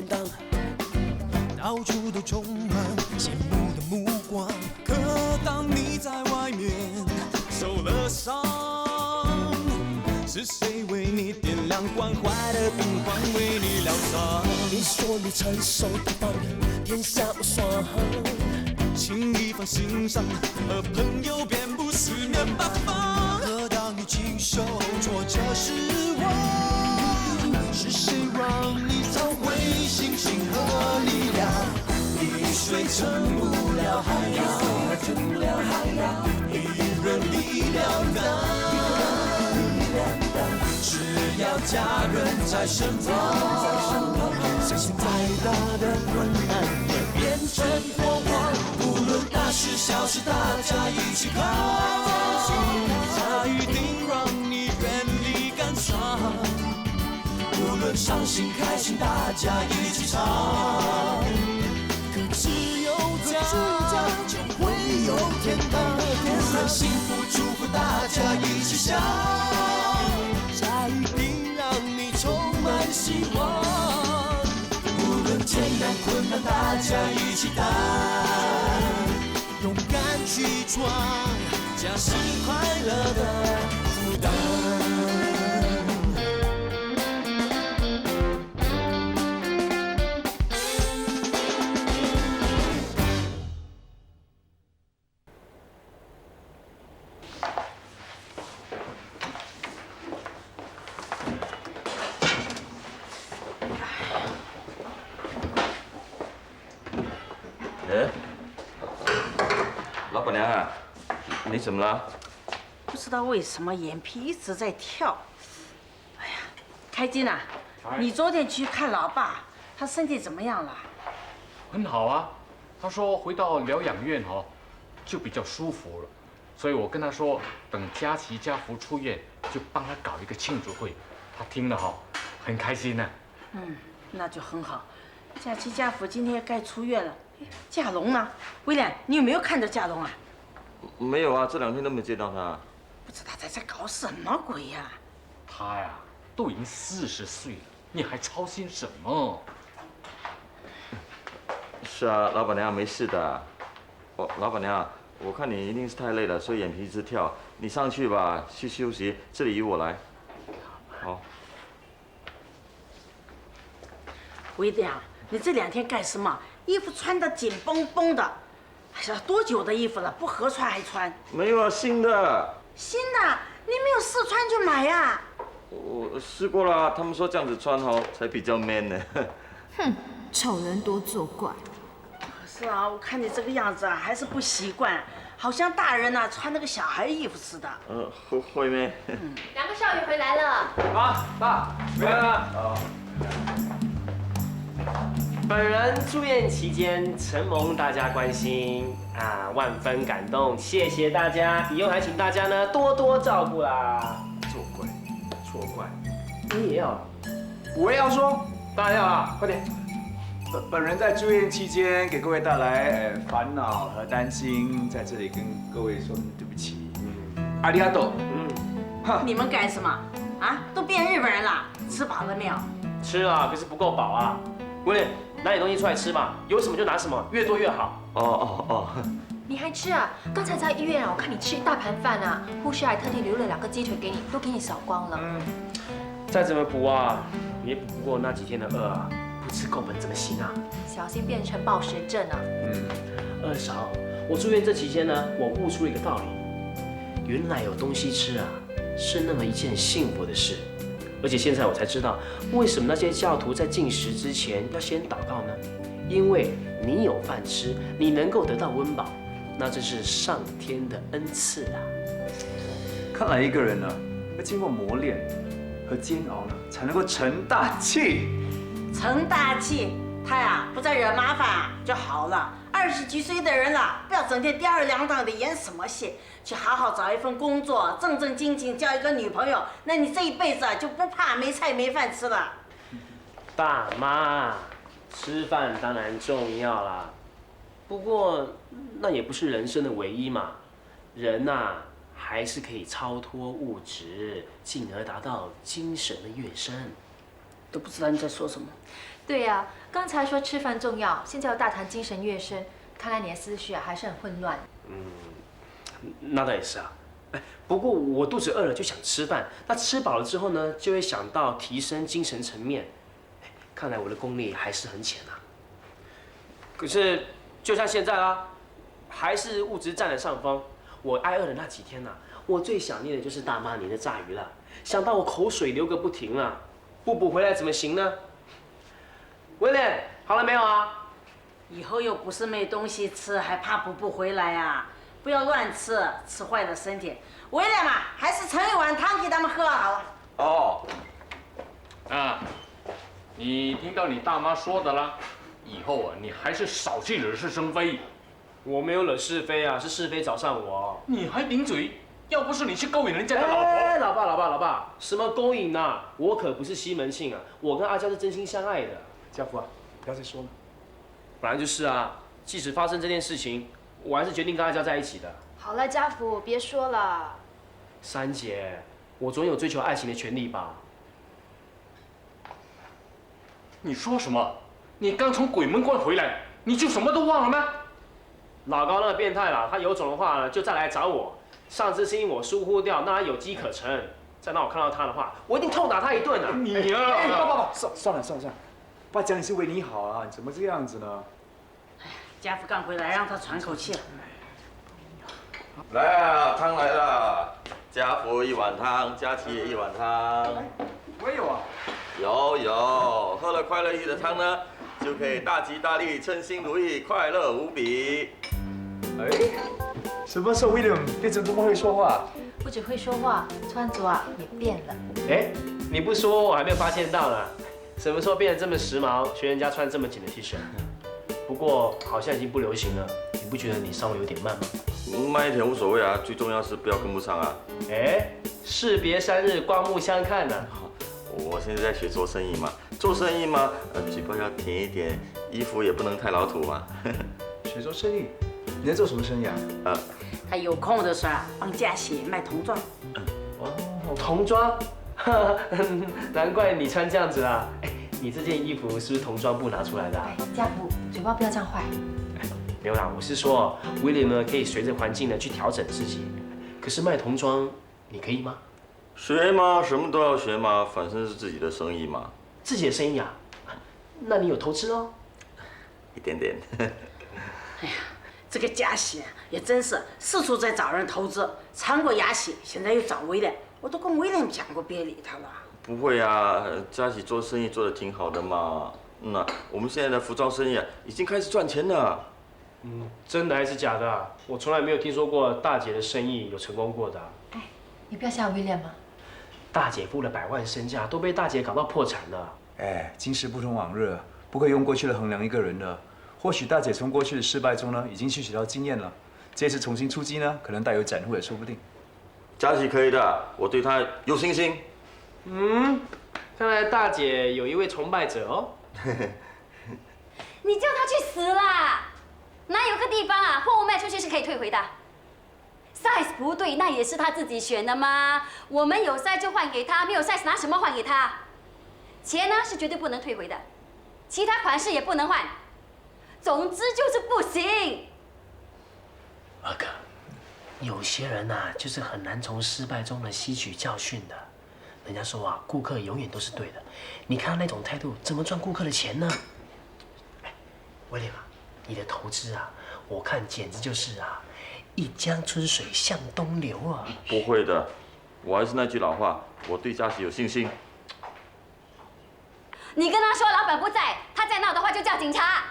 荡，到处都充满羡慕的目光。可当你在外面受了伤，是谁为你点亮关怀的灯光，为你疗伤？你说你成熟大方，天下无双，轻易放心上，而朋友便不四面八方。可当你经受挫折失望，是谁让你找回信心和力量？雨水成不了海洋，一人力量大。只要家人在身旁，相信再大的困难也变成火光。无论大事小事，大家一起扛，它一定让你远离感伤。无论伤心开心，大家一起唱。可只有家，就会有天堂。无论幸福祝福，大家一起想。它一定让你充满希望，无论艰难困难，大家一起担，勇敢去闯，家是快乐的负担。老板娘啊，你怎么了？不知道为什么眼皮一直在跳。哎呀，开金啊，你昨天去看老爸，他身体怎么样了？很好啊，他说回到疗养院就比较舒服了，所以我跟他说，等佳琪家福出院，就帮他搞一个庆祝会。他听了很开心呢。那就很好。佳琪家福今天该出院了。嘉龙呢？威廉，你有没有看到嘉龙啊？没有啊，这2天都没见到他。不知道他在搞什么鬼呀？他呀，都已经40岁了，你还操心什么？是啊，老板娘没事的。老板娘，我看你一定是太累了，所以眼皮一直跳。你上去吧，去休息，这里由我来。好。威廉，你这2天干什么？衣服穿得紧绷绷的，哎呀，多久的衣服了？不合穿还穿？没有啊，新的。新的？你没有试穿就买呀？我试过了，他们说这样子穿才比较 man 呢。哼，丑人多作怪。是啊，我看你这个样子啊，还是不习惯，好像大人呢穿那个小孩衣服似的。会咩？2个少爷回来了。爸，回来了。本人住院期间承蒙大家关心啊，万分感动，谢谢大家。以后还请大家呢多多照顾啦。作怪，你也要？我也要说，当然要啊，快点。本人在住院期间给各位带来烦恼和担心，在这里跟各位说对不起。阿里阿多。你们干什么？啊，都变日本人了？吃饱了没有？吃了，可是不够饱啊。威廉，拿点东西出来吃嘛，有什么就拿什么，越多越好。你还吃啊？刚才在医院啊，我看你吃一大盘饭啊，护士还特地留了2个鸡腿给你，都给你扫光了。再怎么补啊，也补不过那几天的饿啊，不吃够本怎么行啊？小心变成暴食症啊！二嫂，我住院这期间呢，我悟出一个道理，原来有东西吃啊，是那么一件幸福的事。而且现在我才知道，为什么那些教徒在进食之前要先祷告呢？因为你有饭吃，你能够得到温饱，那这是上天的恩赐啊！看来一个人呢，要经过磨练和煎熬呢，才能够成大器。成大器，他呀不再惹麻烦就好了。20几岁的人了，不要整天吊儿郎当的演什么戏，去好好找一份工作，正正经经交一个女朋友，那你这一辈子就不怕没菜没饭吃了。爸妈，吃饭当然重要啦，不过那也不是人生的唯一嘛。人呐，还是可以超脱物质，进而达到精神的跃升。都不知道你在说什么。对呀，刚才说吃饭重要，现在又大谈精神跃升，看来你的思绪啊还是很混乱。那倒也是啊。不过我肚子饿了就想吃饭，那吃饱了之后呢，就会想到提升精神层面。看来我的功力还是很浅啊。可是就像现在啦，还是物质占了上风。我挨饿的那几天呐，我最想念的就是大妈您的炸鱼了，想到我口水流个不停啊，不补回来怎么行呢？威廉，好了没有啊？以后又不是没东西吃，还怕补不回来啊？不要乱吃，吃坏了身体。威廉嘛，还是盛一碗汤给他们喝好了。哦，啊，你听到你大妈说的啦，以后啊，你还是少去惹是生非。我没有惹是非啊，是是非找上我。你还顶嘴？要不是你去勾引人家的老婆，哎，老爸，什么勾引啊？我可不是西门庆啊，我跟阿娇是真心相爱的。家福啊，不要再说了。本来就是啊，即使发生这件事情，我还是决定跟阿娇在一起的。好了，家福，别说了。珊姐，我总有追求爱情的权利吧？你说什么？你刚从鬼门关回来，你就什么都忘了吗？老高那个变态啦，他有种的话呢，就再来找我。上次是因为我疏忽掉，那他有机可乘。再让我看到他的话，我一定痛打他一顿啊！你啊！爸，算了，爸讲你是为你好啊，你怎么这个样子呢？家福刚回来，让他喘口气。来啊，汤来了，家福一碗汤，佳琪也一碗汤。我也有啊。有，喝了快乐意的汤呢，就可以大吉大利、称心如意、快乐无比。哎，什么时候 William 变成这么会说话？不只会说话，穿着啊也变了。哎，你不说我还没有发现到呢。什么时候变得这么时髦，学人家穿这么紧的 T 恤？不过好像已经不流行了，你不觉得你稍微有点慢吗？慢一点无所谓啊，最重要是不要跟不上啊。哎，士别三日，刮目相看呢。我现在在学做生意嘛，嘴巴要甜一点，衣服也不能太老土嘛。学做生意，你在做什么生意啊？他有空的时候啊，帮佳琪卖童装。哦，童装，难怪你穿这样子啊！哎，你这件衣服是不是童装部拿出来的啊？哎，家福，嘴巴不要这样坏。没有啦，我是说威廉呢可以随着环境呢去调整自己。可是卖童装，你可以吗？学嘛，什么都要学嘛，反正是自己的生意嘛。自己的生意啊？那你有投资哦？一点点。哎呀，这个佳琪啊，也真是四处在找人投资，尝过雅喜，现在又找威廉，我都跟威廉讲过别理他了。不会啊，佳琪做生意做得挺好的嘛。我们现在的服装生意啊，已经开始赚钱了。真的还是假的啊？我从来没有听说过大姐的生意有成功过的。哎，你不要吓威廉嘛。大姐付了100万身价，都被大姐搞到破产了。哎，今时不同往日，不可以用过去的衡量一个人的。或许大姐从过去的失败中呢，已经吸取到经验了。这次重新出击呢，可能带有斩获也说不定。佳琪可以的，我对她有信心。看来大姐有一位崇拜者哦。你叫他去死啦！哪有个地方啊，货物卖出去是可以退回的。size 不对，那也是他自己选的吗？我们有 size 就换给他，没有 size 拿什么换给他？钱呢是绝对不能退回的，其他款式也不能换。总之就是不行。阿哥，有些人呐，就是很难从失败中呢吸取教训的。人家说啊，顾客永远都是对的。你看他那种态度，怎么赚顾客的钱呢？哎，威廉啊，你的投资啊，我看简直就是啊，一江春水向东流啊。不会的，我还是那句老话，我对佳琪有信心。你跟他说老板不在，他再闹的话就叫警察。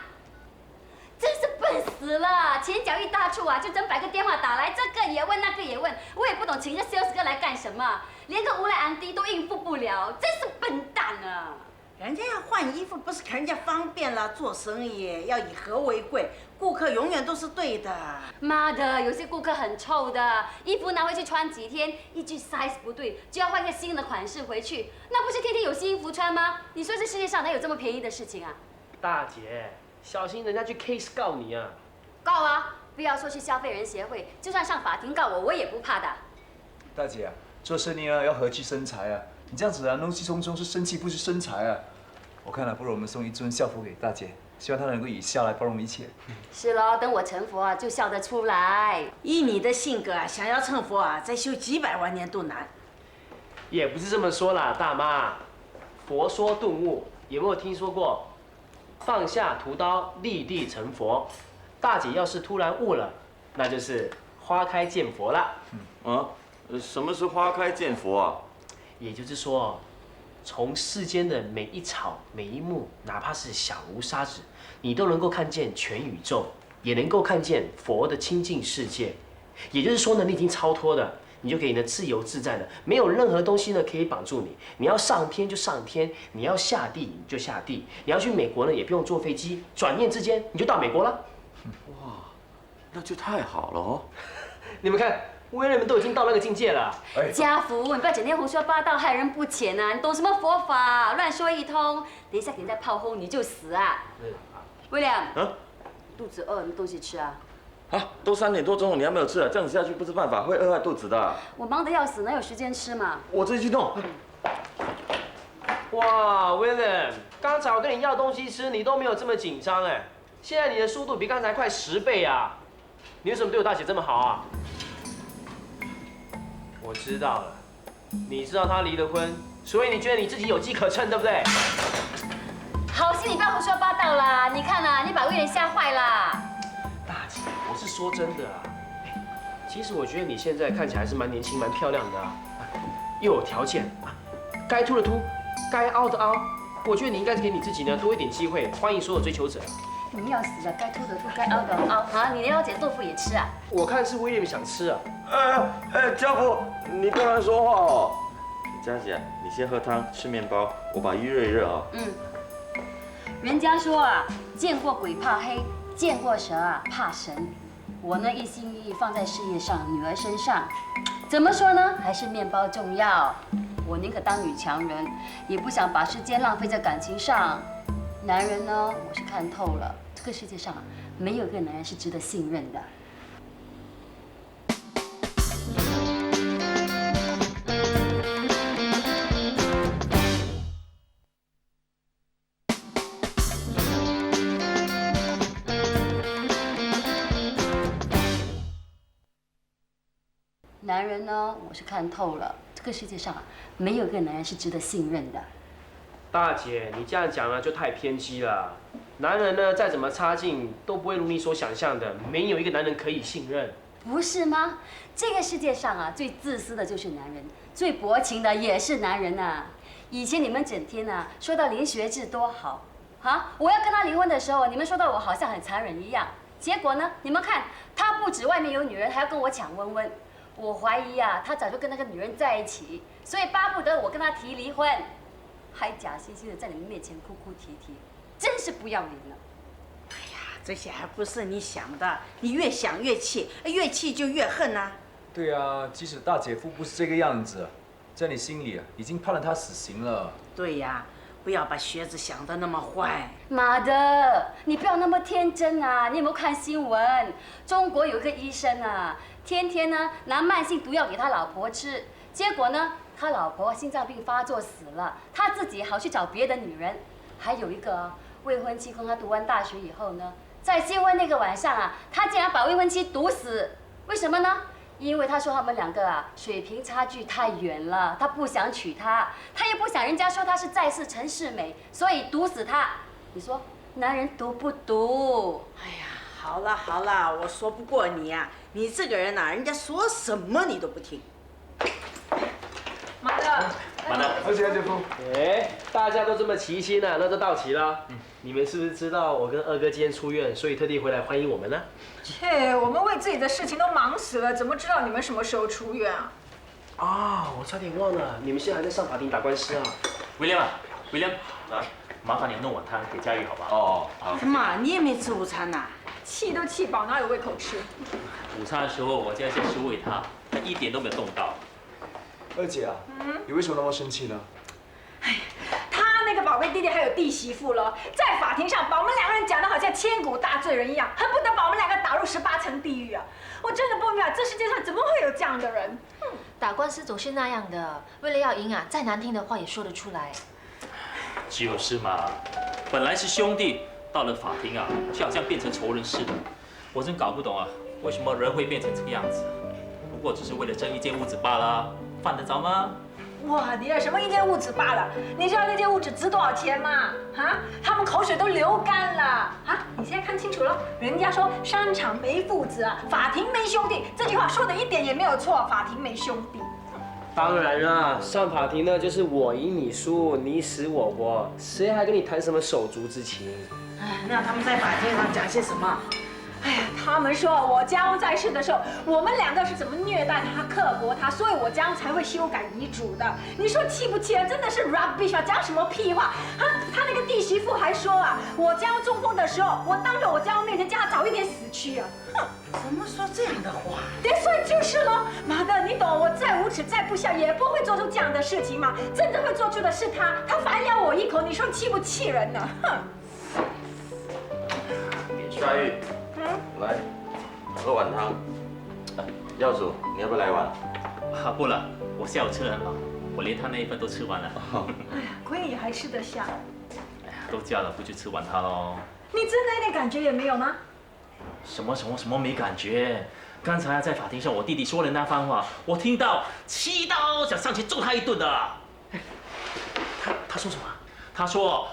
真是笨死了！前脚一大处啊，就整100个电话打来，这个也问，那个也问，我也不懂请个 sales 哥来干什么，连个无赖安迪都应付不了，真是笨蛋啊！人家要换衣服，不是给人家方便了，做生意要以和为贵，顾客永远都是对的。妈的，有些顾客很臭的，衣服拿回去穿几天，一句 size 不对，就要换个新的款式回去，那不是天天有新衣服穿吗？你说这世界上哪有这么便宜的事情啊？大姐，小心人家去 case 告你啊！告啊！不要说去消费人协会，就算上法庭告我，我也不怕的。大姐啊，做生意啊要和气生财啊，你这样子啊，怒气冲冲是生气不是生财啊。我看了，不如我们送一尊校服给大姐，希望她能够以孝来包容一切。是咯，等我成佛啊，就笑得出来。以你的性格啊，想要成佛啊，再修几百万年都难。也不是这么说啦，大妈。佛说顿悟，有没有听说过？放下屠刀，立地成佛。大姐要是突然悟了，那就是花开见佛了。什么是花开见佛啊？也就是说，从世间的每一草每一木，哪怕是小无沙子，你都能够看见全宇宙，也能够看见佛的清净世界。也就是说呢，你已经超脱了，你就可以呢自由自在的，没有任何东西呢可以绑住你。你要上天就上天，你要下地你就下地，你要去美国呢也不用坐飞机，转念之间你就到美国了。哇，那就太好了哦！你们看，威廉们都已经到那个境界了。家福，你不要整天胡说八道，害人不浅啊！你懂什么佛法？乱说一通，等一下给人家炮轰你就死啊！威廉，肚子饿，有没有东西吃啊？啊，都3点多钟了，你还没有吃啊？这样子下去不是办法，会饿坏肚子的。我忙得要死，哪有时间吃嘛？我自己去弄。哇，威廉，刚才我跟你要东西吃，你都没有这么紧张哎。现在你的速度比刚才快10倍啊！你为什么对我大姐这么好啊？我知道了，你知道她离了婚，所以你觉得你自己有机可乘，对不对？好心你不要胡说八道啦！你看啊，你把威廉吓坏啦！大姐，我是说真的啊。其实我觉得你现在看起来还是蛮年轻、蛮漂亮的啊，又有条件，该秃的秃，该凹的凹。我觉得你应该给你自己呢多一点机会，欢迎所有追求者。你要死了，该秃的秃，该凹的凹啊！你连腰姐豆腐也吃啊？我看是威廉想吃啊。家福，你不能说话哦。佳姐，你先喝汤，吃面包，我把鱼热一热啊。人家说啊，见过鬼怕黑，见过蛇啊怕神。我呢一心一意放在事业上，女儿身上，怎么说呢？还是面包重要。我宁可当女强人，也不想把时间浪费在感情上。男人呢，我是看透了，这个世界上啊，没有一个男人是值得信任的。男人呢，我是看透了，这个世界上啊，没有一个男人是值得信任的。大姐，你这样讲呢就太偏激了。男人呢再怎么差劲，都不会如你所想象的，没有一个男人可以信任。不是吗？这个世界上啊，最自私的就是男人，最薄情的也是男人啊。以前你们整天啊说到林学志多好，啊，我要跟他离婚的时候，你们说到我好像很残忍一样。结果呢，你们看他不止外面有女人，还要跟我抢温温。我怀疑啊，他早就跟那个女人在一起，所以巴不得我跟他提离婚，还假惺惺的在你们面前哭哭啼啼，真是不要脸了。哎呀，这些还不是你想的，你越想越气，越气就越恨呐。对啊，即使大姐夫不是这个样子，在你心里啊，已经判了他死刑了。对呀，不要把学子想得那么坏。妈的，你不要那么天真啊！你有没有看新闻？中国有一个医生啊，天天呢拿慢性毒药给他老婆吃，结果呢他老婆心脏病发作死了，他自己好去找别的女人。还有一个未婚妻跟他读完大学以后呢，在新婚那个晚上啊，他竟然把未婚妻毒死。为什么呢？因为他说他们两个啊水平差距太远了，他不想娶她，他也不想人家说他是在世陈世美，所以毒死她。你说男人毒不毒？哎呀，好了好了，我说不过你呀，你这个人呐，人家说什么你都不听。妈的，而且姐夫，哎，大家都这么齐心了，那就到齐了。你们是不是知道我跟二哥今天出院，所以特地回来欢迎我们呢？切，我们为自己的事情都忙死了，怎么知道你们什么时候出院啊？啊，我差点忘了，你们现在还在上法庭打官司啊。威廉啊，威廉，麻烦你弄碗汤给佳玉好吧？哦，好。妈，你也没吃午餐呐？气都气饱，哪有胃口吃？午餐的时候我就要先去喂他，他一点都没有动到。二姐啊，你为什么那么生气呢？他那个宝贝弟弟还有弟媳妇了，在法庭上把我们两个人讲得好像千古大罪人一样，恨不得把我们两个打入18层地狱啊！我真的不明白，这世界上怎么会有这样的人？打官司总是那样的，为了要赢啊，再难听的话也说得出来。就是嘛，本来是兄弟，到了法庭啊，就好像变成仇人似的。我真搞不懂啊，为什么人会变成这个样子？不过只是为了争一间屋子罢了，犯得着吗？哇，你什么一间屋子罢了？你知道那间屋子值多少钱吗？啊，他们口水都流干了啊！你现在看清楚了，人家说商场没父子啊，法庭没兄弟，这句话说的一点也没有错，法庭没兄弟。当然啦，上法庭呢就是我赢你输，你死我活，谁还跟你谈什么手足之情？哎，那他们在法庭上讲些什么？哎呀，他们说我家翁在世的时候，我们两个是怎么虐待他、刻薄他，所以我家翁才会修改遗嘱的。你说气不气人？真的是 rubbish 啊！讲什么屁话？他那个弟媳妇还说啊，我家翁中风的时候，我当着我家翁面前叫他早一点死去啊！哼，怎么说这样的话？对，所以就是咯，妈的，你懂，我再无耻、再不孝，也不会做出这样的事情嘛。真正会做出的是他，他反咬我一口，你说气不气人呢？哼！佳玉。来，喝碗汤。耀祖，你要不要来碗？啊，不了，我下午吃得很饱，我连他那一份都吃完了。哎呀，亏你还吃得下。哎呀，都叫了，不去吃完它喽。你真的一点感觉也没有吗？什么没感觉？刚才在法庭上，我弟弟说的那番话，我听到，气到想上去揍他一顿的。他说什么？他说，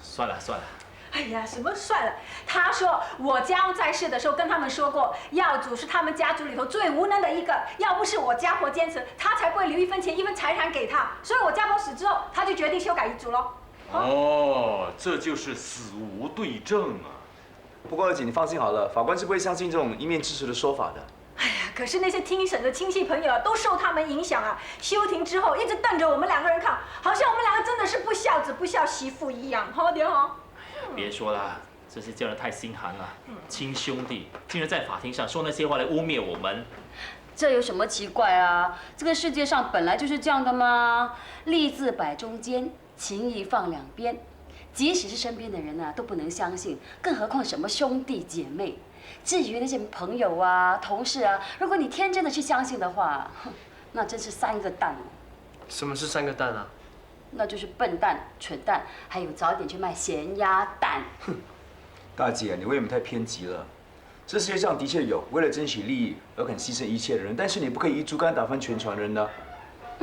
算了。哎呀，什么算了？他说我家翁在世的时候跟他们说过，耀祖是他们家族里头最无能的一个，要不是我家婆坚持，他才不会留一分钱一分财产给他。所以我家婆死之后，他就决定修改遗嘱喽。哦，这就是死无对证啊。不过二姐，你放心好了，法官是不会相信这种一面之词的说法的。哎呀，可是那些听审的亲戚朋友啊，都受他们影响啊。休庭之后，一直瞪着我们两个人看，好像我们两个真的是不孝子不孝媳妇一样。好点哦。别说了，真是叫人太心寒了。亲兄弟竟然在法庭上说那些话来污蔑我们，这有什么奇怪啊？这个世界上本来就是这样的嘛，利字摆中间，情义放两边。即使是身边的人啊，都不能相信，更何况什么兄弟姐妹。至于那些朋友啊、同事啊，如果你天真的去相信的话，那真是三个蛋哦。什么是三个蛋啊？那就是笨蛋、蠢蛋，还有早点去卖咸鸭蛋。哼，大姐，你为什么太偏激了？这世界上的确有为了争取利益而肯牺牲一切的人，但是你不可以以竹竿打翻全船人的。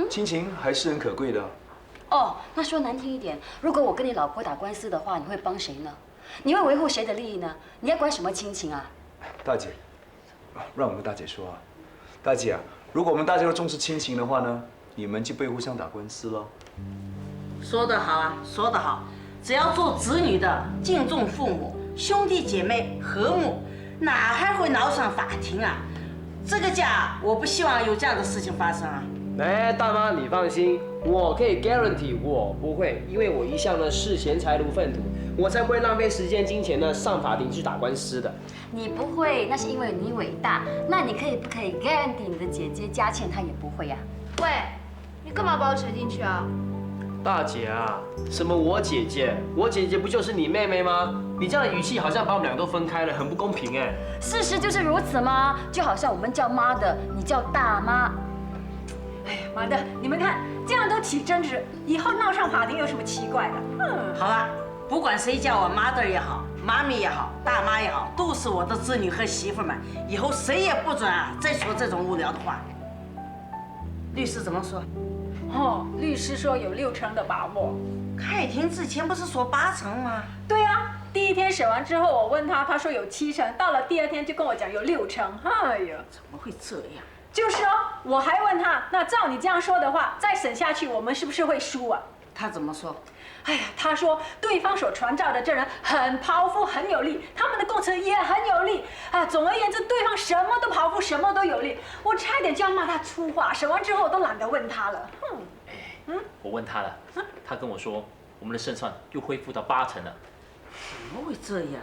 亲情还是很可贵的。哦，那说难听一点，如果我跟你老婆打官司的话，你会帮谁呢？你会维护谁的利益呢？你还管什么亲情啊？大姐，让我们大姐说啊。大姐啊，如果我们大家都重视亲情的话呢，你们就不会互相打官司了。说得好啊，说得好！只要做子女的敬重父母，兄弟姐妹和睦，哪还会闹上法庭啊？这个家我不希望有这样的事情发生啊！哎，大妈你放心，我可以 guarantee 我不会，因为我一向呢视钱财如粪土，我才不会浪费时间金钱呢上法庭去打官司的。你不会，那是因为你伟大。那你不可以 guarantee 你的姐姐佳倩她也不会呀？喂，你干嘛把我扯进去啊？大姐啊，什么我姐姐？我姐姐不就是你妹妹吗？你这样的语气好像把我们两个都分开了，很不公平哎。事实就是如此吗？就好像我们叫妈的，你叫大妈。哎呀，妈的，你们看，这样都起争执，以后闹上法庭有什么奇怪的？好了，不管谁叫我 mother 也好，妈咪也好，大妈也好，都是我的子女和媳妇们，以后谁也不准再说这种无聊的话。律师怎么说？律师说有60%的把握。开庭之前不是说80%吗？对啊，第一天审完之后，我问他，他说有70%，到了第二天就跟我讲有60%。哎呀，怎么会这样？就是哦，我还问他，那照你这样说的话，再审下去，我们是不是会输啊？他怎么说？哎呀，他说对方所传召的证人很powerful，很有力，他们的供词也很有力啊。总而言之，对方什么都powerful，什么都有力。我差点就要骂他粗话，审完之后我都懒得问他了。我问他了，他跟我说我们的胜算又恢复到80%了。怎么会这样？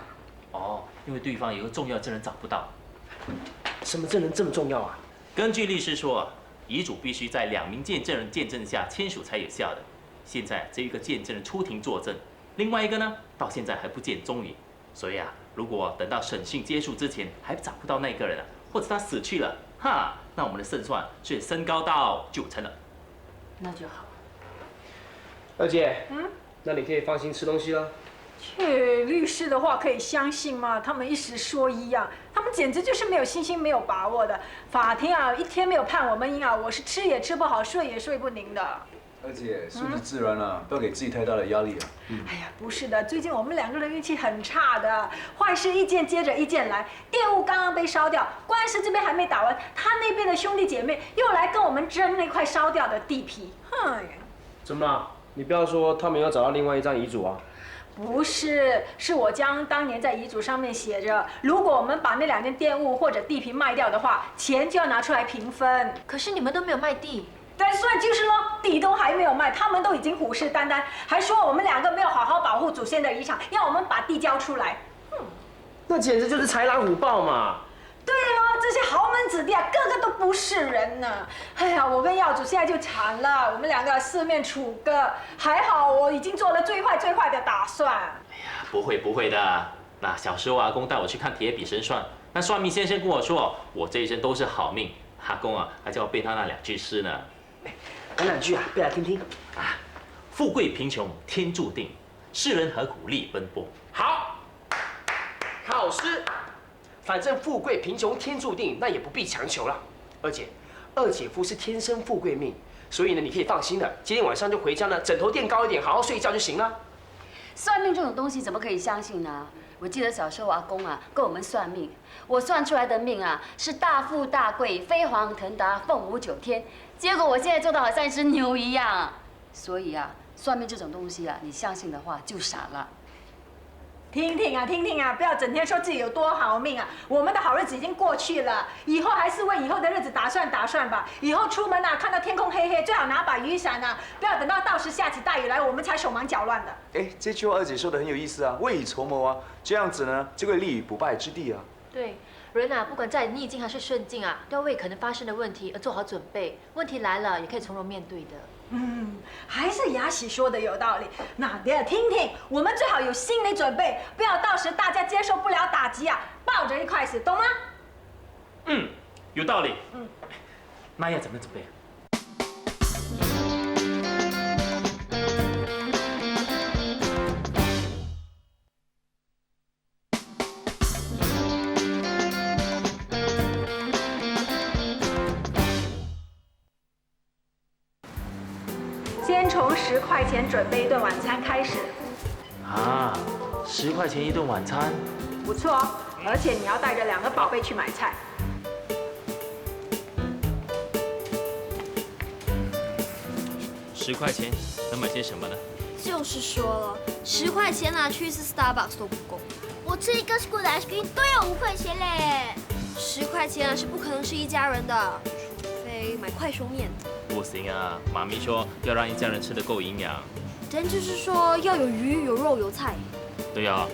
哦，因为对方有个重要证人找不到。什么证人这么重要啊？根据律师说，遗嘱必须在2名见证人见证下签署才有效的。现在只有一个见证人出庭作证，另外一个呢，到现在还不见踪影。所以啊，如果等到审讯结束之前还找不到那个人啊，或者他死去了，那我们的胜算却升高到90%了。那就好。二姐，那你可以放心吃东西了。切，律师的话可以相信吗？他们一时说一样，他们简直就是没有信心、没有把握的。法庭啊，一天没有判我们赢啊，我是吃也吃不好，睡也睡不宁的。二姐，顺其自然啊，不要给自己太大的压力啊。哎呀，不是的，最近我们两个人运气很差的，坏事一件接着一件来。店屋刚刚被烧掉，官司这边还没打完，他那边的兄弟姐妹又来跟我们争那块烧掉的地皮。哼，怎么了？你不要说他们要找到另外一张遗嘱啊。不是，是我将当年在遗嘱上面写着，如果我们把那2间店屋或者地皮卖掉的话，钱就要拿出来平分。可是你们都没有卖地。但算就是咯，地都还没有卖，他们都已经虎视眈眈，还说我们2个没有好好保护祖先的遗产，要我们把地交出来。那简直就是豺狼虎豹嘛！对咯，这些豪门子弟啊，个个都不是人呢。哎呀，我跟耀祖现在就惨了，我们2个四面楚歌。还好我已经做了最坏的打算。哎呀，不会的。那小时候阿公带我去看铁笔神算，那算命先生跟我说，我这一生都是好命。阿公啊，还叫我背他那2句诗呢。哪2句啊？背来听听。啊，富贵贫穷天注定，世人何苦力奔波。好，好诗。反正富贵贫穷天注定，那也不必强求了。二姐，二姐夫是天生富贵命，所以呢，你可以放心的，今天晚上就回家呢，枕头垫高一点，好好睡一觉就行了。算命这种东西怎么可以相信呢？我记得小时候阿公啊跟我们算命，我算出来的命啊是大富大贵、飞黄腾达、凤舞9天，结果我现在做的好像一只牛一样。所以啊，算命这种东西啊，你相信的话就傻了。听听啊，不要整天说自己有多好命啊！我们的好日子已经过去了，以后还是为以后的日子打算吧。以后出门啊，看到天空黑黑，最好拿把雨伞啊，不要等到时下起大雨来，我们才手忙脚乱的。哎，这句话二姐说的很有意思啊，未雨绸缪啊，这样子呢就会立于不败之地啊。对，人啊，不管在逆境还是顺境啊，都要为可能发生的问题而做好准备，问题来了也可以从容面对的。还是雅喜说的有道理。那等下听听，我们最好有心理准备，不要到时大家接受不了打击啊，抱着一块死，懂吗？有道理。那要怎么准备？先从10块钱准备一顿晚餐开始。啊，10块钱一顿晚餐，不错哦，而且你要带着2个宝贝去买菜。10块钱能买些什么呢？就是说了，10块钱拿去一次 Starbucks 都不够。我吃一个 Scoop ice cream 都要5块钱嘞。10块钱啊是不可能是一家人的，除非买快熟面。不行啊，妈咪说要让一家人吃得够营养。人就是说要有鱼、有肉、有菜。对啊。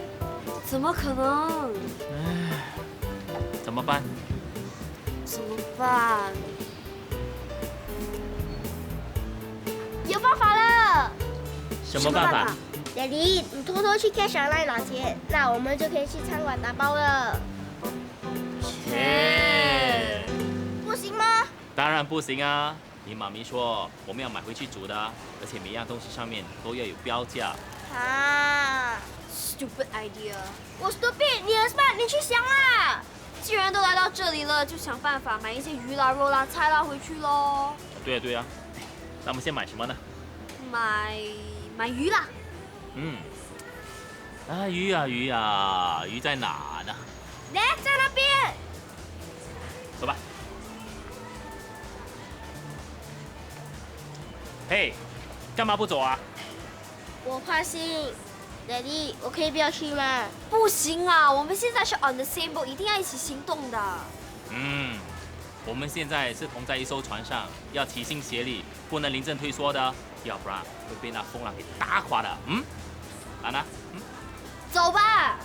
怎么可能？怎么办？怎么办？有办法了！什么办法？Daddy，你偷偷去 cash online 拿钱，那我们就可以去餐馆打包了。切！不行吗？当然不行啊！你妈咪说我们要买回去煮的，而且每样东西上面都要有标价。啊 ！Stupid idea！ 我 stupid， 你很 smart， 你去想啦！既然都来到这里了，就想办法买一些鱼啦、肉啦、菜啦回去咯。对啊，那我们先买什么呢？买鱼啦。鱼在哪呢？在那边。走吧。嘿，干嘛不走啊？我怕腥。Daddy， 我可以不要去吗？不行啊，我们现在是 on the same boat， 一定要一起行动的。我们现在是同在一艘船上，要齐心协力，不能临阵退缩的，要不然会被那风浪给打垮的。安娜，走吧，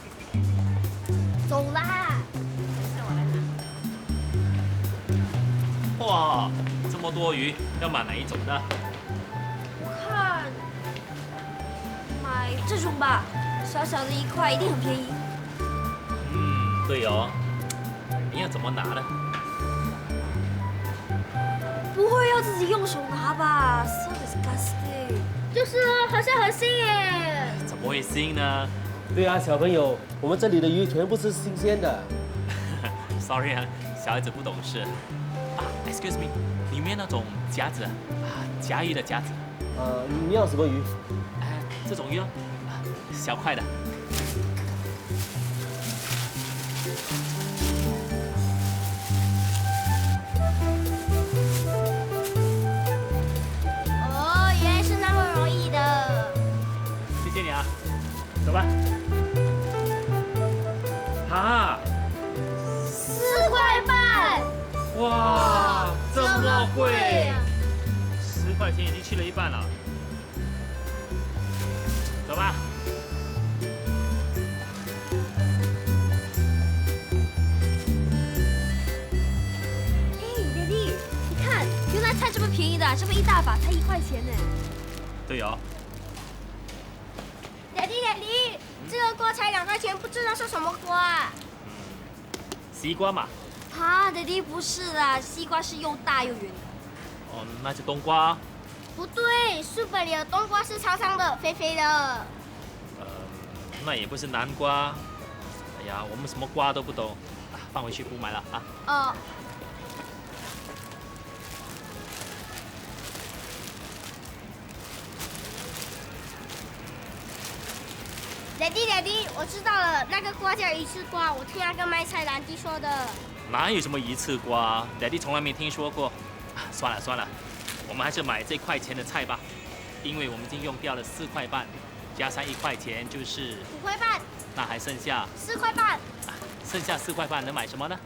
走啦。哇，这么多鱼，要买哪一种呢？我看买这种吧，小小的1块，一定很便宜。对哦，你要怎么拿呢？不会要自己用手拿吧 ？So disgusting。就是哦，好像很新耶。怎么会新呢对啊，小朋友，我们这里的鱼全部是新鲜的。 ？Sorry 啊，小孩子不懂事。啊 ，Excuse me， 里面那种夹子啊，夹鱼的夹子。你要什么鱼？这种鱼哦，小块的。哦，原来是那么容易的。谢谢你啊，走吧。啊4块半。哇，这么贵！10块钱已经去了一半了。走吧。爹地，你看，原来菜这么便宜的，这么一大把才1块钱呢。对哦。爹地，这个瓜才2块钱，不知道是什么瓜。西瓜嘛。啊，爹地不是啦，西瓜是又大又圆。哦，那是冬瓜。不对，书本里的冬瓜是长长的、肥肥的。那也不是南瓜。哎呀，我们什么瓜都不懂，放回去不买了啊。哦。爹地，我知道了，那个瓜叫鱼翅瓜，我听那个卖菜兰弟说的。哪有什么鱼翅瓜？Daddy 从来没听说过。算了，我们还是买这1块钱的菜吧，因为我们已经用掉了4块半，加上1块钱就是5块半，那还剩下4块半。剩下4块半能买什么呢？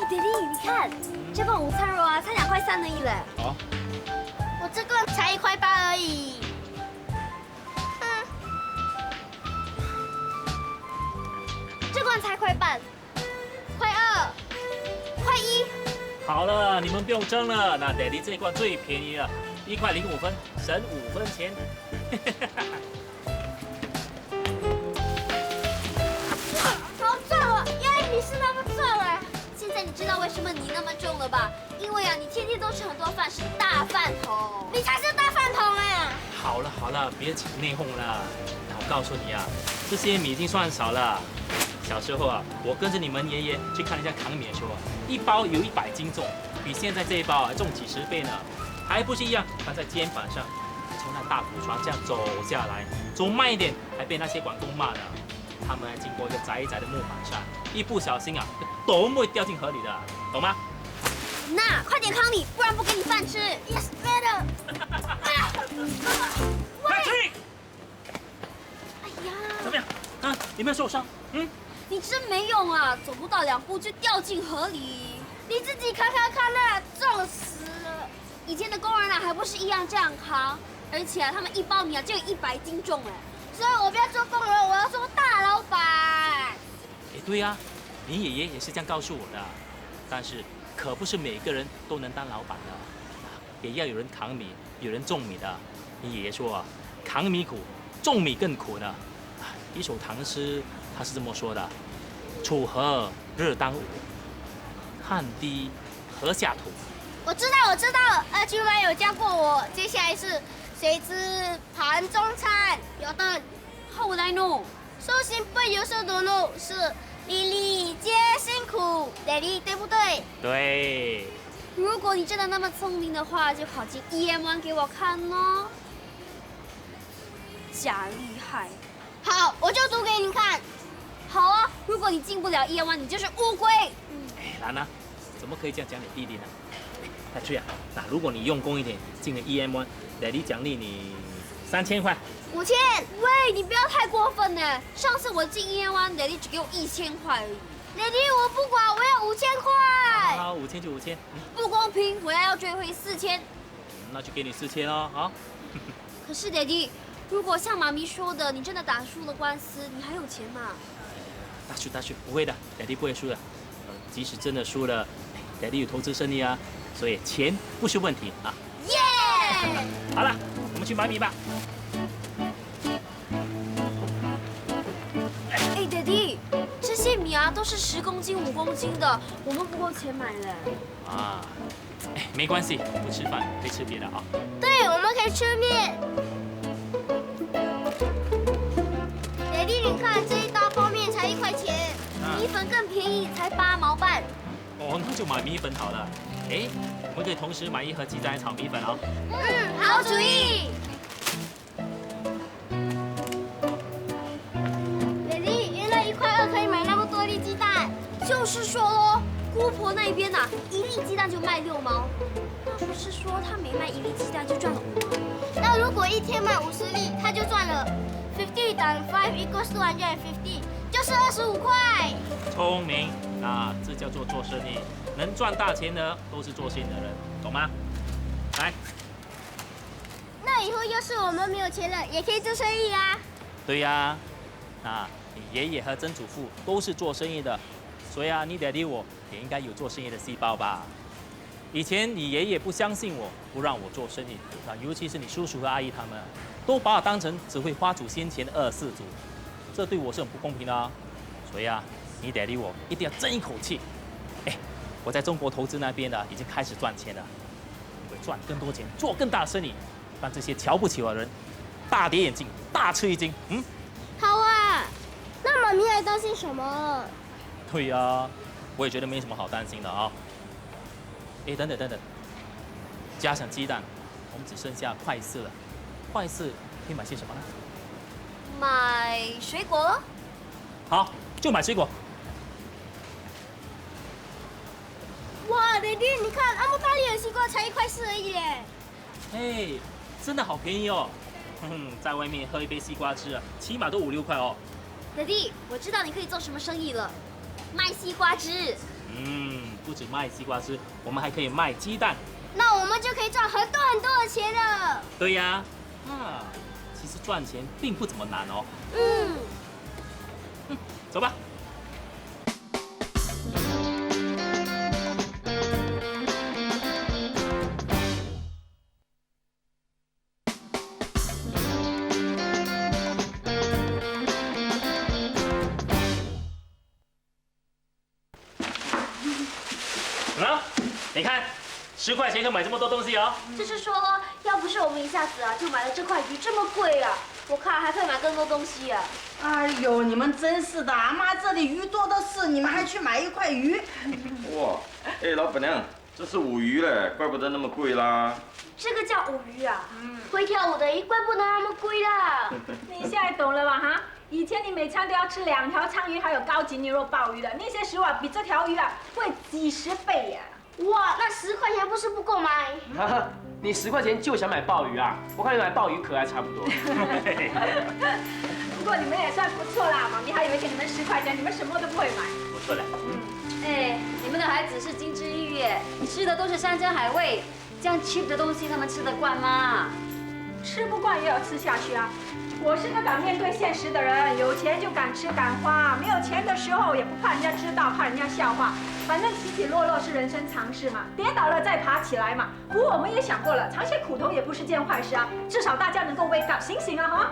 爹地，你看这份午餐肉啊，才2块3而已嘞。好。我这个才1块8而已。这罐才1块半，1块2，1块1。好了，你们不用争了。那 Daddy 这一罐最便宜了，1块05分，省5分钱。好重哦！原来你是那么重哎！现在你知道为什么你那么重了吧？因为啊，你天天都吃很多饭，是大饭桶。你才是大饭桶哎！好了，别起内讧了。那我告诉你啊，这些米已经算少了。小时候啊，我跟着你们爷爷去看人家扛米的时候啊，1包有100斤重，比现在这一包啊重几10倍呢，还不是一样扛在肩膀上，从那大土床这样走下来，走慢一点还被那些管工骂呢。他们还经过一个窄窄的木板上，一不小心啊，都会掉进河里的，懂吗？那快点扛你，不然不给你饭吃。Yes, better。快去！哎呀，怎么样？啊，有没有受伤？你真没用啊，走不到2步就掉进河里。你自己扛啊，重死了。以前的工人啊，还不是一样这样扛，而且啊，他们1包米啊就有100斤重哎。所以我不要做工人，我要做大老板。哎，对呀，你爷爷也是这样告诉我的。但是可不是每个人都能当老板的，也要有人扛米，有人种米的。你爷爷说啊，扛米苦，种米更苦呢。一首唐诗他是这么说的：楚河日当午，汗滴禾下土。我知道，2句话有教过我。接下来是谁知盘中餐，有的后来呢？修行不由受读怒，是粒粒皆辛苦。Daddy 对不对？对。如果你真的那么聪明的话，就考进 EM1 给我看哦。假厉害。好，我就读给你看。好啊，如果你进不了 EM1，你就是乌龟。哎，兰娜，怎么可以这样讲你弟弟呢？太翠啊，那如果你用功一点，进了 EM1，Daddy 奖励你3000块。5000。喂，你不要太过分呢。上次我进 EM1，Daddy 只给我1000块而已。Daddy 我不管，我要5000块。好，5000就5000。不公平，我要追回4000。那就给你4000哦，好。可是 Daddy， 如果像妈咪说的，你真的打输了官司，你还有钱吗？大叔，不会的，Daddy 不会输的。即使真的输了，Daddy 有投资生意啊，所以钱不是问题啊。耶！好了，我们去买米吧。哎，Daddy，这些米啊啊，都是10公斤、5公斤的，我们不够钱买嘞。啊，哎，没关系，不吃饭可以吃别的啊。对，我们可以吃面。姐弟，你看这一大包面才1块钱，米粉更便宜，才8毛半。哦，那就买米粉好了。哎，我们可以同时买1盒鸡蛋炒米粉哦。好主意。姐弟，原来1块2可以买那么多粒鸡蛋。就是说喽，姑婆那边呐，1粒鸡蛋就卖6毛。那不是说她每卖1粒鸡蛋就赚了5毛？那如果1天卖50粒，她就赚了50等于5 equals 250，就是25块。聪明，那这叫做做生意。能赚大钱的都是做生意的人，懂吗？来。那以后要是我们没有钱了，也可以做生意啊。对呀，那你爷爷和曾祖父都是做生意的，所以啊，你爹地我也应该有做生意的细胞吧？以前你爷爷不相信我，不让我做生意，那尤其是你叔叔和阿姨他们，都把我当成只会花祖先钱的24族，这对我是很不公平的啊。所以啊，你爹地我一定要争一口气。哎，我在中国投资那边呢，已经开始赚钱了，会赚更多钱，做更大的生意，让这些瞧不起我的人大跌眼镜，大吃一惊。好啊，那妈咪还担心什么？对呀，我也觉得没什么好担心的啊。哎，等等，加上鸡蛋，我们只剩下1.4块了。1.4块可以买些什么呢？买水果咯。好，就买水果。哇，弟弟，你看那么大粒的西瓜才1.4块而已嘞。哎，真的好便宜哦。在外面喝一杯西瓜汁啊，起码都5、6块哦。弟弟，我知道你可以做什么生意了，卖西瓜汁。不止卖西瓜汁，我们还可以卖鸡蛋。那我们就可以赚很多的钱了。对呀，其实赚钱并不怎么难哦。走吧。你看，10块钱可以买这么多东西哦。就是说，要不是我们一下子啊就买了这块鱼这么贵啊，我看还可以买更多东西啊。哎呦，你们真是的，妈这里鱼多的是，你们还去买1块鱼。哇，哎，老板娘，这是5鱼嘞，怪不得那么贵啦。这个叫5鱼啊？会跳舞的鱼怪不得那么贵啦。你现在懂了吧？哈，以前你每餐都要吃2条鲳鱼，还有高级牛肉鲍鱼的，那些食物啊比这条鱼啊贵几10倍呀。哇，那10块钱不是不够买？你10块钱就想买鲍鱼啊？我看你买鲍鱼壳还差不多。不过你们也算不错啦，妈咪还以为给你们10块钱，你们什么都不会买。不错的。哎，你们的孩子是金枝玉叶，吃的都是山珍海味，这样 cheap 的东西他们吃得惯吗？吃不惯也要吃下去啊。我是个敢面对现实的人，有钱就敢吃敢花，没有钱的时候也不怕人家知道，怕人家笑话。反正起起落落是人生常事嘛，跌倒了再爬起来嘛。不过我们也想过了，尝些苦头也不是件坏事啊，至少大家能够 wake up 醒醒啊哈。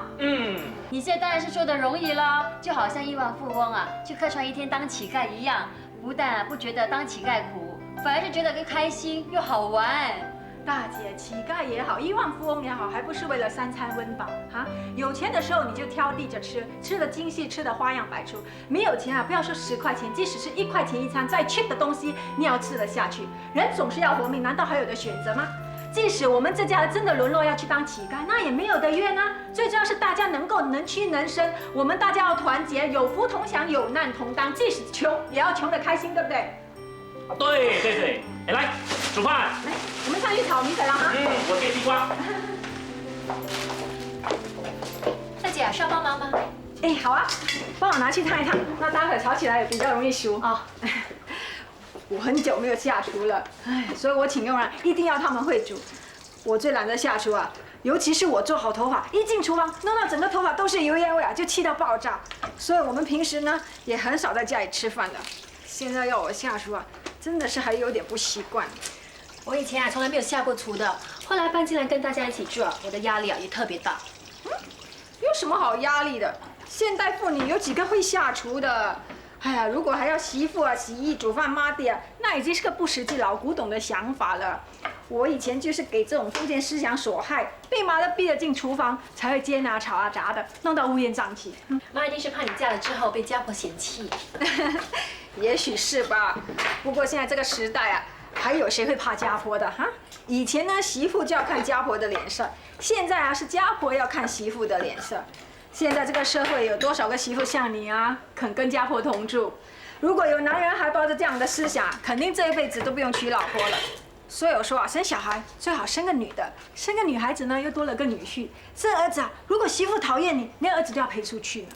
你现在当然是说的容易了，就好像亿万富翁啊，去客串1天当乞丐一样，不但不觉得当乞丐苦，反而是觉得又开心又好玩。大姐，乞丐也好，亿万富翁也好，还不是为了3餐温饱哈？有钱的时候你就挑地着吃，吃的精细，吃的花样百出。没有钱啊，不要说10块钱，即使是1块钱一餐，再 cheap 的东西你也要吃得下去。人总是要活命，难道还有的选择吗？即使我们这家真的沦落要去当乞丐，那也没有的怨啊。最重要是大家能够能屈能伸，我们大家要团结，有福同享，有难同当。即使穷，也要穷得开心，对不对？对，哎，来煮饭。来，我们上去炒米粉了哈。我切西瓜。大姐，需要帮忙吗？哎，好啊，帮我拿去烫一烫，那待会儿炒起来也比较容易熟啊。我很久没有下厨了，所以我请佣人一定要他们会煮。我最懒得下厨啊，尤其是我做好头发，一进厨房弄到整个头发都是油烟味啊，就气到爆炸。所以我们平时呢也很少在家里吃饭的。现在要我下厨啊，真的是还有点不习惯。我以前啊从来没有下过厨的，后来搬进来跟大家一起住啊，我的压力啊也特别大。有什么好压力的？现代妇女有几个会下厨的？哎呀，如果还要媳妇啊、洗衣、煮饭、抹地啊，那已经是个不实际、老古董的想法了。我以前就是给这种封建思想所害，被妈的逼得进厨房，才会煎啊、炒啊、炸的，弄到乌烟瘴气。妈一定是怕你嫁了之后被家婆嫌弃。也许是吧，不过现在这个时代啊，还有谁会怕家婆的哈？以前呢，媳妇就要看家婆的脸色，现在啊是家婆要看媳妇的脸色。现在这个社会有多少个媳妇像你啊，肯跟家婆同住？如果有男人还抱着这样的思想，肯定这一辈子都不用娶老婆了。所以我说啊，生小孩最好生个女的，生个女孩子呢又多了个女婿。生儿子啊，如果媳妇讨厌你，连儿子都要赔出去呢。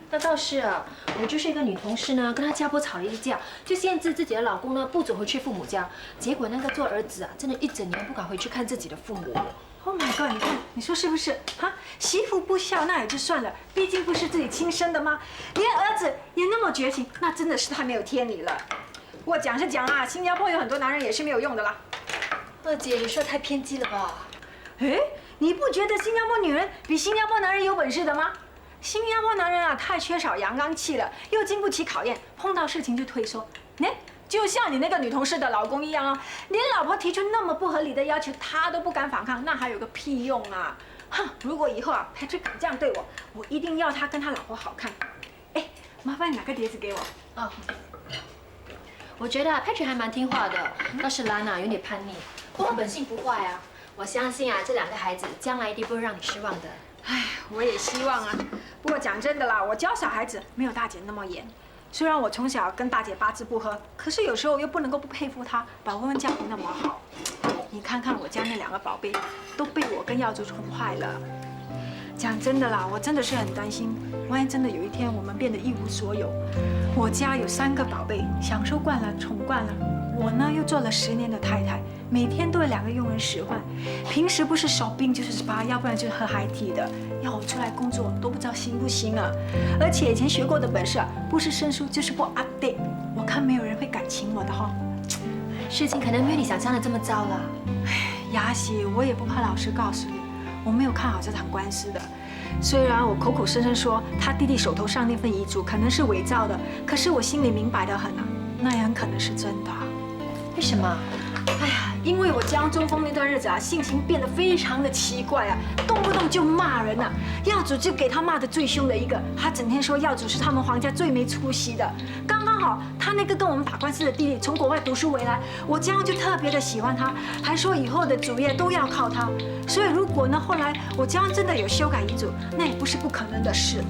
那倒是啊，我就是一个女同事呢，跟她家婆吵了一架，就限制自己的老公呢不准回去父母家。结果那个做儿子啊，真的一整年不敢回去看自己的父母。Oh my god！ 你看，你说是不是？哈，媳妇不孝那也就算了，毕竟不是自己亲生的吗？连儿子也那么绝情，那真的是太没有天理了。不过讲是讲啊，新加坡有很多男人也是没有用的啦。二姐，你说太偏激了吧？哎，你不觉得新加坡女人比新加坡男人有本事的吗？新加坡男人啊，太缺少阳刚气了，又经不起考验，碰到事情就退缩。就像你那个女同事的老公一样啊，连老婆提出那么不合理的要求，他都不敢反抗，那还有个屁用啊！哼，如果以后啊，Patrick敢这样对我，我一定要他跟他老婆好看。哎，麻烦你拿个碟子给我。哦。我觉得Patrick还蛮听话的，倒是Lana有点叛逆，不过本性不坏啊。我相信啊，这两个孩子将来一定不会让你失望的。哎，我也希望啊。不过讲真的啦，我教小孩子没有大姐那么严。虽然我从小跟大姐八字不合，可是有时候又不能够不佩服她，把温温家庭那么好。你看看我家那两个宝贝，都被我跟耀祖宠坏了。讲真的啦，我真的是很担心，万一真的有一天我们变得一无所有。我家有3个宝贝，享受惯了，宠惯了。我呢又做了10年的太太，每天都有2个佣人使唤，平时不是shopping就是 SPA， 要不然就是喝high tea的。要我出来工作都不知道行不行啊！而且以前学过的本事啊，不是生疏就是不 update， 我看没有人会敢请我的哈。事情可能没有你想象的这么糟了。唉，雅喜，我也不怕老实告诉你，我没有看好这场官司的。虽然我口口声声说他弟弟手头上那份遗嘱可能是伪造的，可是我心里明白得很啊，那也很可能是真的。为什么？哎呀，因为我江中峰那段日子啊，性情变得非常的奇怪啊，动不动就骂人啊。耀祖就给他骂得最凶的一个，他整天说耀祖是他们皇家最没出息的。刚刚好，他那个跟我们打官司的弟弟从国外读书回来，我江就特别的喜欢他，还说以后的主业都要靠他。所以如果呢，后来我江真的有修改遗嘱，那也不是不可能的事。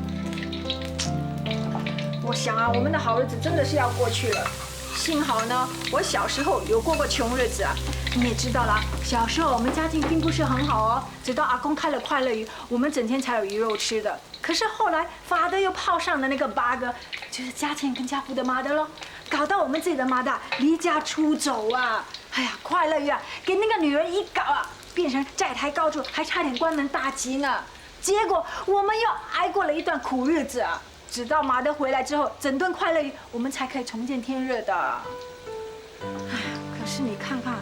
我想啊，我们的好日子真的是要过去了。幸好呢，我小时候有过穷日子啊。你也知道啦，小时候我们家境并不是很好哦，直到阿公开了快乐鱼，我们整天才有鱼肉吃的。可是后来法德又泡上了那个bug，就是家倩跟家福的妈的咯，搞到我们自己的妈的离家出走啊！哎呀，快乐鱼啊，给那个女人一搞啊，变成债台高筑，还差点关门大吉呢。结果我们又挨过了一段苦日子啊。直到马德回来之后，整顿快乐鱼，我们才可以重见天日的。哎，可是你看看，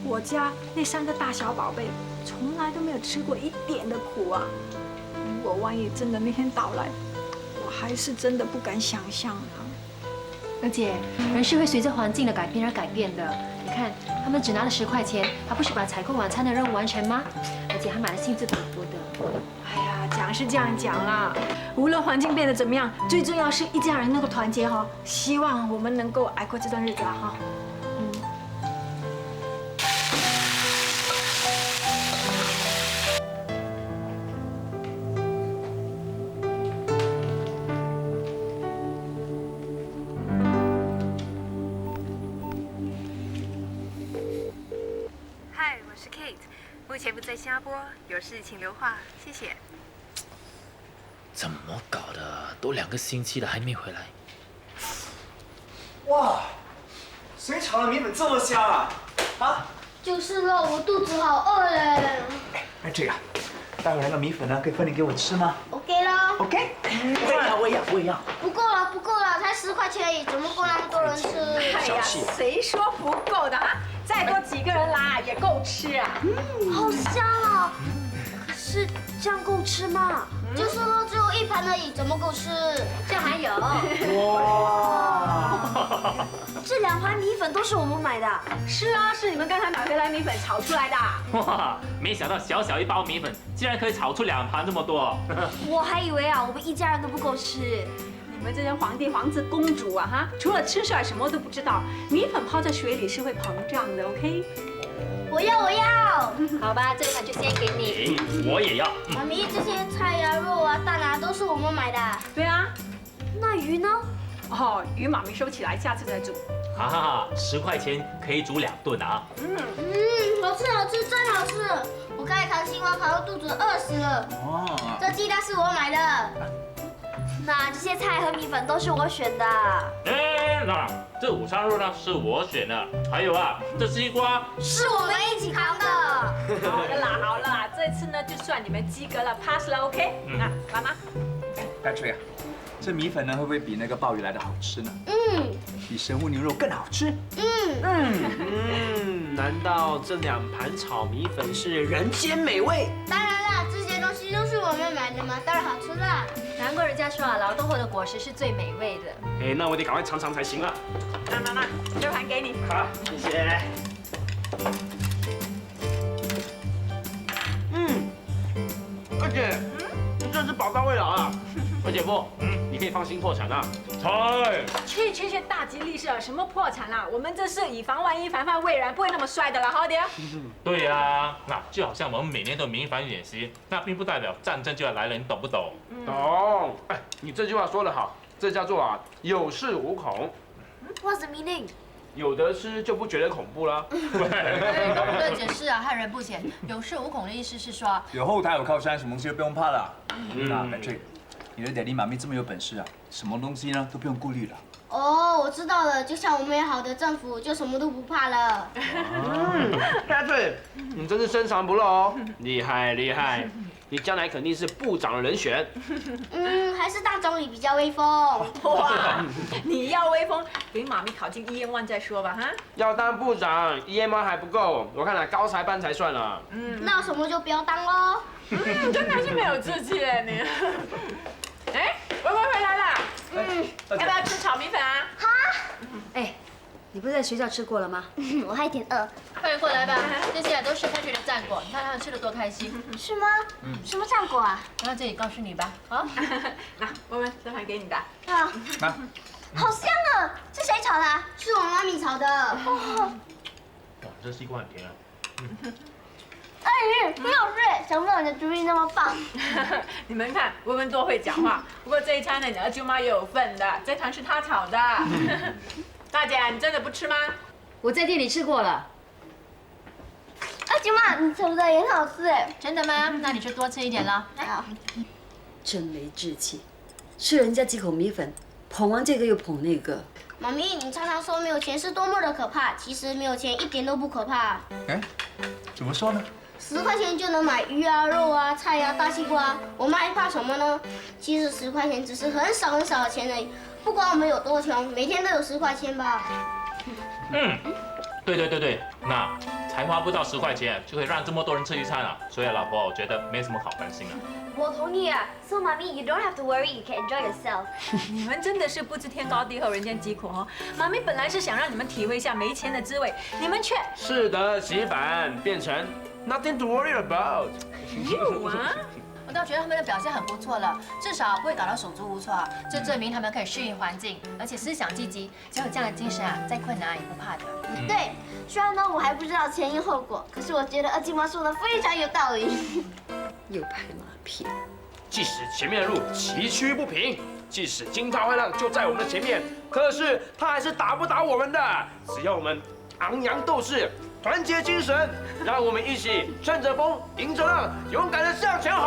我家那3个大小宝贝，从来都没有吃过一点的苦啊！如果万一真的那天到来，我还是真的不敢想象啊。二姐，人是会随着环境的改变而改变的。你看，他们只拿了10块钱，还不是把采购晚餐的任务完成吗？而且还买了性质很多的。哎呀，讲是这样讲啦，无论环境变得怎么样，最重要是一家人那个团结哈。希望我们能够挨过这段日子啦哈。嗨，我是 Kate， 目前不在新加坡，有事请留话，谢谢。怎么搞的？都2个星期了还没回来。哇，谁炒的米粉这么香啊？啊？就是了，我肚子好饿嘞。哎，这个，待会那个米粉呢，可以分点给我吃吗 ？OK 啦。OK。我也要。不够了，才10块钱而已，怎么够那么多人吃？哎呀，谁说不够的啊？再多几个人来也够吃啊！好香哦！是这样够吃吗？就说只有1盘而已，怎么够吃？这还有哇！这2盘米粉都是我们买的。是啊，是你们刚才买回来米粉炒出来的。哇，没想到小小一包米粉，竟然可以炒出2盘这么多。我还以为啊，我们一家人都不够吃。你们这些皇帝、皇子、公主啊，哈，除了吃出来什么都不知道。米粉泡在水里是会膨胀的 ，OK？ 我要。好吧，这盘就先给你。我也要。妈咪，这些菜啊、肉啊、蛋啊都是我们买的。对啊。那鱼呢？哦，鱼妈咪收起来，下次再煮。哈哈哈，10块钱可以煮2顿啊。好吃，真好吃！我刚才扛西瓜扛到肚子饿死了。哦。这鸡蛋是我买的。那这些菜和米粉都是我选的。那这午餐肉呢是我选的，还有啊，这西瓜是我们一起扛的。好了，这次呢就算你们及格了 ，pass 了 ，OK？那妈妈，Patrick 啊，这米粉呢会不会比那个鲍鱼来的好吃呢？比神户牛肉更好吃。难道这2盘炒米粉是人间美味？当然啦，这些东西都是我们买的嘛，当然好吃啦。难怪人家说啊，劳动后的果实是最美味的。那我得赶快尝尝才行啊。那妈妈，这盘给你。好，谢谢。二姐，你真是宝到位了啊！二姐夫，你可以放心破产了。去大吉利是什么破产啦？我们这是以防万一，防范未然，不会那么衰的啦，好点。对呀，那就好像我们每年都民防演习，那并不代表战争就要来了，你懂不懂？懂。哎，你这句话说得好，这叫做有恃无恐。What's the meaning？ 有得吃就不觉得恐怖了。都不对解释啊，害人不浅。有恃无恐的意思是说，有后台有靠山，什么东西都不用怕了。那 Patrick， 你的爹地妈咪这么有本事啊，什么东西呢都不用顾虑了。哦，我知道了，就像我们有好的政府，就什么都不怕了。Patrick， 你真是深藏不露哦，厉害！你将来肯定是部长的人选。还是当总理比较威风。哇，你要威风，给妈咪考进EM1再说吧，哈。要当部长，EM1还不够，我看高才班才算了。那什么就不要当喽。真的是没有志气耶你。哎，微微回来了。要不要吃炒米粉啊？好。你不是在学校吃过了吗？我还有点饿。快点过来吧，这些都是Patrick的战果，你看他们吃得多开心。是吗？什么战果啊？我在这里告诉你吧。好，那微微，这盘给你的。好。好香啊！是谁炒的？是我妈咪炒的。哇，这西瓜很甜啊。很好吃，想不到你的主意那么棒。你们看，微微多会讲话。不过这一餐呢，你的舅妈也有份的，这盘是她炒的。大姐，你真的不吃吗？我在店里吃过了。舅妈，你炒的也很好吃哎。真的吗？那你就多吃一点了。好。真没志气，吃人家几口米粉，捧完这个又捧那个。妈咪，你常常说没有钱是多么的可怕，其实没有钱一点都不可怕。怎么说呢？10块钱就能买鱼啊、肉啊、菜啊、大西瓜，我们还怕什么呢？其实10块钱只是很少的钱而已。不管我们有多穷，每天都有10块钱吧。对，那才花不到10块钱，就可以让这么多人吃一餐了。所以老婆，我觉得没什么好担心的。我同意啊。So mommy, you don't have to worry, you can enjoy yourself. 你们真的是不知天高地厚，人间疾苦哦。妈咪本来是想让你们体会一下没钱的滋味，你们却是的，洗版变成 nothing to worry about。有啊。我倒觉得他们的表现很不错了，至少不会搞到手足无措啊。这证明他们可以适应环境，而且思想积极。只要有这样的精神啊，再困难也不怕的。对，虽然呢我还不知道前因后果，可是我觉得二舅妈说的非常有道理。又拍马屁。即使前面的路崎岖不平，即使惊涛骇浪就在我们的前面，可是他还是打不倒我们的。只要我们昂扬斗志，团结精神，让我们一起乘着风，迎着浪，勇敢的向前跑。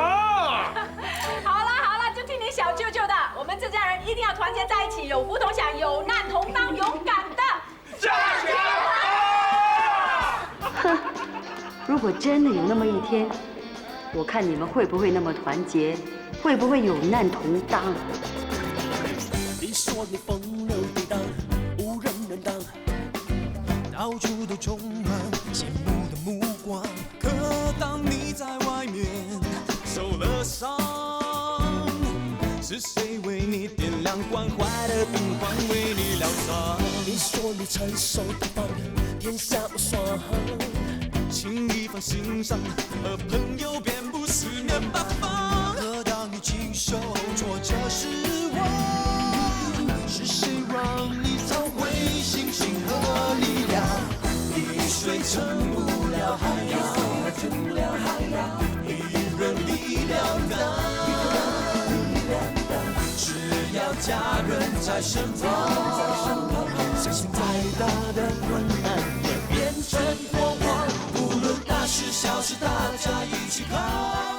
好了，就听你小舅舅的，我们这家人一定要团结在一起，有福同享，有难同当，勇敢的向前跑。如果真的有那么一天，我看你们会不会那么团结，会不会有难同当？你说你疯了，到处都充满羡慕的目光。可当你在外面受了伤，是谁为你点亮关怀的灯光，为你疗伤？你说你成熟大方，天下无双，轻易放心上，和朋友遍布四面八方。可当你经受挫折失望，是谁让你找回信心和力量？雨水成不了海洋，一人力量大。只要家人在身旁，相信再大的困难也变成火光。无论大事小事，大家一起扛。